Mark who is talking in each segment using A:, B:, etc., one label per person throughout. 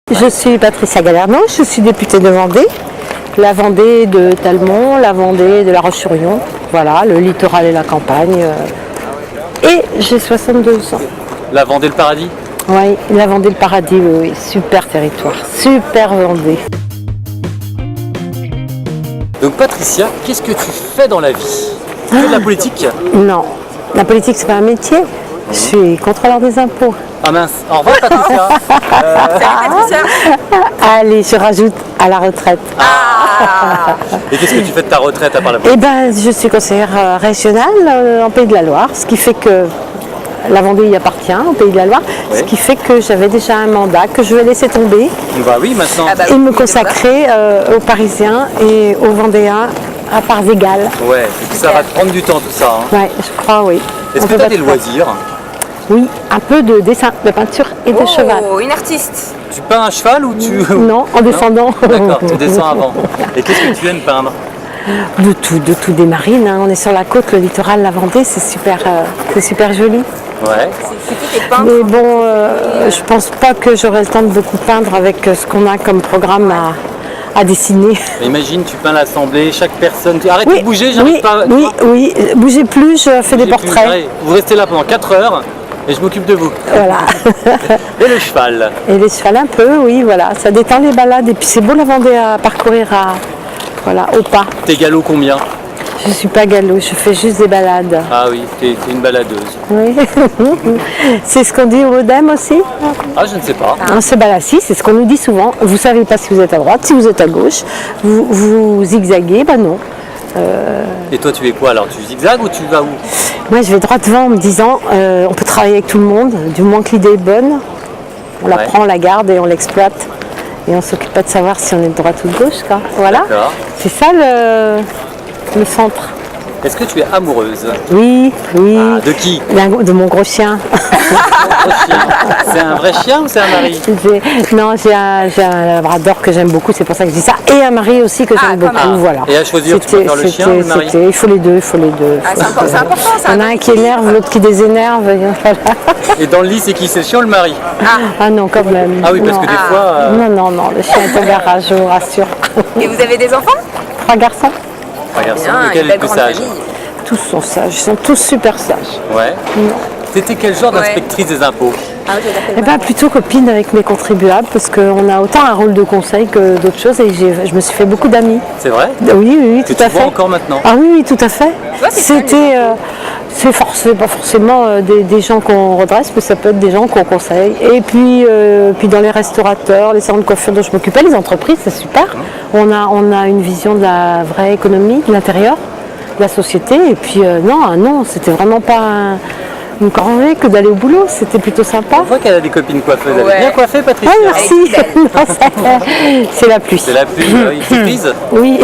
A: Je suis Patricia Galerno, je suis députée de Vendée, la Vendée de Talmont, la Vendée de La Roche-sur-Yon, voilà, le littoral et la campagne. Et j'ai 62 ans.
B: La Vendée le paradis?
A: Oui, la Vendée le paradis, oui, super territoire, super Vendée.
B: Donc Patricia, qu'est-ce que tu fais dans la vie? Tu fais de la politique?
A: Non, la politique c'est pas un métier, je suis contrôleur des impôts.
B: Ah mince, au revoir Patricia.
C: Salut Patricia.
A: Allez, je rajoute à la retraite.
B: Et qu'est-ce que tu fais de ta retraite à part la politique?
A: Eh ben, je suis conseillère régionale en Pays de la Loire, ce qui fait que la Vendée y appartient, au Pays de la Loire,
B: Oui.
A: ce qui fait que j'avais déjà un mandat que je vais laisser tomber
B: Bah oui, maintenant.
C: Ah bah
A: et
C: oui,
A: me
C: oui,
A: consacrer aux Parisiens et aux Vendéens à parts égales.
B: Ouais, et puis ça va te prendre du temps tout ça. Hein.
A: Ouais, je crois, oui.
B: Est-ce
A: On
B: que
A: peut
B: tu as
A: pas
B: des
A: tout faire.
B: loisirs?
A: Oui, un peu de dessin, de peinture et de cheval.
C: Oh, une artiste.
B: Tu peins un cheval ou tu...
A: Non, en descendant.
B: D'accord, tu descends avant. Et qu'est-ce que tu aimes peindre?
A: De tout, des marines. Hein. On est sur la côte, le littoral, la Vendée, c'est super joli.
B: Ouais.
C: C'est qui tes peintres?
A: Mais bon, je pense pas que j'aurai le temps de beaucoup peindre avec ce qu'on a comme programme à dessiner.
B: Imagine, tu peins l'assemblée, chaque personne... Arrête de bouger, j'arrive
A: oui,
B: pas...
A: oui, bougez plus, je fais des
B: Bougez plus.
A: portraits.
B: Allez, vous restez là pendant 4 heures et je m'occupe de vous.
A: Voilà.
B: Et le cheval?
A: Et les chevals un peu, oui, voilà. Ça détend les balades et puis c'est beau la Vendée à parcourir au pas.
B: T'es galop combien?
A: Je suis pas galop, je fais juste des balades.
B: Ah oui, t'es une baladeuse.
A: Oui. C'est ce qu'on dit au Modem aussi.
B: Ah, je ne sais pas.
A: On se balade, si, c'est ce qu'on nous dit souvent. Vous savez pas si vous êtes à droite, si vous êtes à gauche. Vous zigzaguez, ben non.
B: Et toi, tu es quoi alors? Tu zigzags ou tu vas où?
A: Moi, je vais droit devant en me disant, on peut travailler avec tout le monde, du moins que l'idée est bonne. On la
B: Ouais.
A: prend, on la garde et on l'exploite. Et on s'occupe pas de savoir si on est de droite ou de gauche, quoi. Voilà.
B: D'accord.
A: C'est ça le centre.
B: Est-ce que tu es amoureuse?
A: Oui.
B: Ah, de qui?
A: De mon gros chien.
B: C'est un vrai chien ou c'est un mari?
A: Non, j'ai un labrador que j'aime beaucoup, c'est pour ça que je dis ça. Et un mari aussi que j'aime
C: quand
A: beaucoup,
C: même.
A: voilà.
B: Et à choisir, tu préfères le chien ou le mari?
A: Il faut les deux,
C: Ah, c'est important ça.
A: Il y en a un qui énerve, l'autre qui désénerve. Voilà.
B: Et dans le lit, c'est qui? C'est le chien ou le mari?
A: Ah non, quand même.
B: Ah oui, parce
A: Non.
B: que des fois...
A: Non, le chien est au garage, je vous rassure.
C: Et vous avez des enfants?
A: 3 garçons,
B: Regarde ça,
C: Bien,
B: lequel
C: une
B: est
C: belle
B: le plus
C: grande
B: sage?
C: famille.
A: tous sont sages, ils sont tous super sages.
B: Ouais. T'étais quel genre d'inspectrice des impôts?
C: Ah, ok, d'accord.
A: Eh bien, plutôt copine avec mes contribuables, parce qu'on a autant un rôle de conseil que d'autres choses, et je me suis fait beaucoup d'amis.
B: C'est vrai?
A: Oui,
B: Que
A: tout à
B: tu vois
A: fait.
B: encore maintenant?
A: Ah oui, tout à fait.
C: vois, c'est
A: C'était, pas forcément des gens qu'on redresse, mais ça peut être des gens qu'on conseille. Et puis dans les restaurateurs, les salons de coiffure dont je m'occupais, les entreprises, c'est super. On a une vision de la vraie économie, de l'intérieur, de la société. Et puis non, c'était vraiment pas une corvée que d'aller au boulot. C'était plutôt sympa.
B: On voit qu'elle a des copines coiffeuses. Elle est
C: Ouais.
B: bien coiffée, Patricia.
A: Ah, merci. C'est la pluie.
B: C'est la pluie, il fait prise.
A: Oui.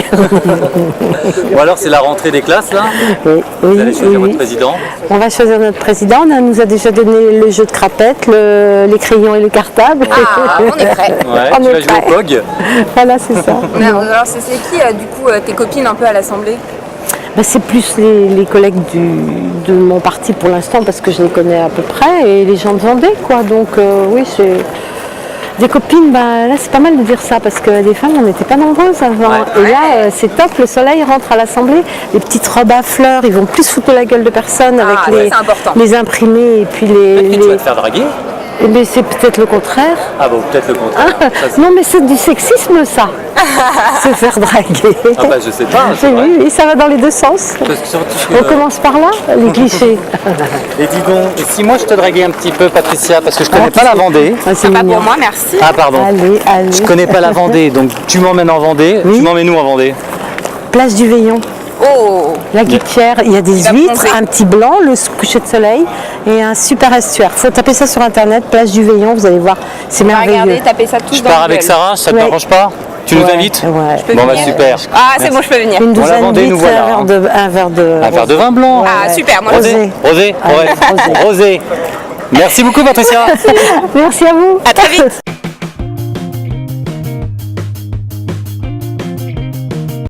B: Ou alors c'est la rentrée des classes, là.
A: Oui,
B: Vous allez choisir
A: oui.
B: votre président.
A: On va choisir notre président. On nous a déjà donné le jeu de crapette, les crayons et les cartables.
C: Ah, on est prêt.
B: Ouais,
A: On
B: tu
A: est
B: vas jouer au
A: prêt.
B: POG.
A: Voilà, c'est ça.
C: Non, alors c'est qui du coup tes copines un peu à l'Assemblée?
A: C'est plus les collègues de mon parti pour l'instant parce que je les connais à peu près et les gens de Vendée, quoi. Donc oui, c'est des copines. Là, c'est pas mal de dire ça parce que les femmes, on n'était pas nombreuses avant.
B: Ouais.
A: Et là, c'est top. Le soleil rentre à l'Assemblée. Les petites robes à fleurs, ils vont plus foutre la gueule de personne avec
C: ça, c'est important.
A: les imprimés et puis
B: Peut-être que tu vas te faire draguer.
A: Mais c'est peut-être le contraire.
B: Ah bon, peut-être le contraire. Ça, c'est-
A: Non, mais c'est du sexisme, ça. Se faire draguer.
B: Ah bah je sais pas, c'est vrai.
A: Oui, ça va dans les deux sens.
B: Parce que surtout que-
A: On commence par là, les clichés.
B: Et dis donc, et si moi je te draguais un petit peu, Patricia, parce que je connais pas la Vendée.
A: Ah, c'est
C: Pas
A: mignon.
C: pour moi, merci.
B: Ah pardon.
A: Allez.
B: Je connais pas la Vendée, donc tu m'emmènes en Vendée.
A: Oui.
B: Tu m'emmènes où en Vendée?
A: Place du Veillon,
C: Oh,
A: la Guitière, il y a des
C: va
A: huîtres,
C: plonger.
A: un petit blanc, le coucher de soleil et un super estuaire. Faut taper ça sur internet, Place du Veillon, vous allez voir, c'est merveilleux.
C: regardez, tapez ça tous
B: Je
C: dans
B: pars
C: Google.
B: avec Sarah, ça te
A: Ouais.
B: dérange pas? Tu nous
A: Ouais,
B: invites?
A: ouais.
C: peux
B: Bon bah
C: venir.
B: super.
C: Ah, c'est bon, je peux venir.
A: Une
B: Bon, la
A: douzaine
B: Vendée, nous
A: d'huîtres,
B: voilà,
A: un verre de...
B: Un verre de vin blanc.
C: Ah, super, moi
A: Rosé.
B: Rosé.
A: Allez,
B: Rosé. Rosé. Merci beaucoup Patricia.
A: Merci à vous.
C: À très vite.